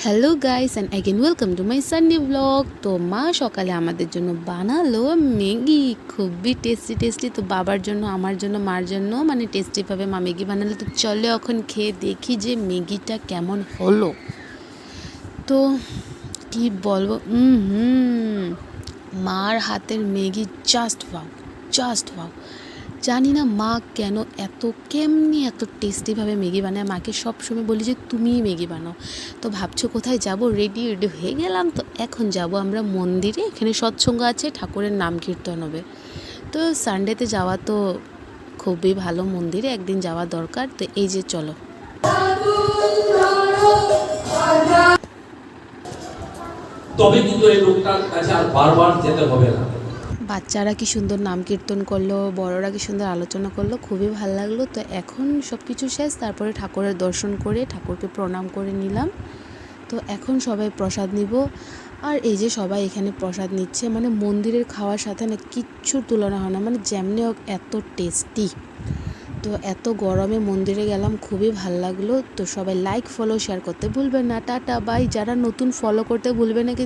Hello guys and again welcome to my Sunday blog. তো মা সকালে আমাদের জন্য বানালো ম্যাগি, খুবই টেস্টি। তো বাবার জন্য, আমার জন্য, মার জন্য মানে টেস্টিভাবে মা ম্যাগি বানালো। তো চলো এখন খেয়ে দেখি যে ম্যাগিটা কেমন হলো। তো কি বলবো, মার হাতের ম্যাগি জাস্ট ওয়াও। জানি না মা কেন কেমনি এত টেস্টিভাবে ম্যাগি বানায়। মাকে সবসময় বলি যে তুমিই ম্যাগি বানাও। তো ভাবছো কোথায় যাব? রেডি হয়ে গেলাম। তো এখন যাব আমরা মন্দিরে, এখানে সৎসঙ্গ আছে, ঠাকুরের নাম কীর্তন হবে। তো সানডেতে যাওয়া তো খুবই ভালো, মন্দিরে একদিন যাওয়া দরকার। তো এই যে চলো। তবে কিন্তু এই লোকটার কাছে আর বারবার যেতে হবে না। বাচ্চারা কি সুন্দর নাম কীর্তন করলো, বড়রা কি সুন্দর আলোচনা করলো, খুবই ভালো লাগলো। তো এখন সব কিছু শেষ, তারপরে ঠাকুরের দর্শন করে ঠাকুরকে প্রণাম করে নিলাম। তো এখন সবাই প্রসাদ নিব। আর এই যে সবাই এখানে প্রসাদ নিচ্ছে, মানে মন্দিরের খাওয়ার সাথে না কিচ্ছুর তুলনা হয় না, মানে যেমনি হোক এত টেস্টি। তো এত গরমে মন্দিরে গেলাম, খুবই ভালো লাগলো। তো সবাই লাইক, ফলো, শেয়ার করতে ভুলবেন না। Tata bye. যারা নতুন ফলো করতে ভুলবেন না কিন্তু।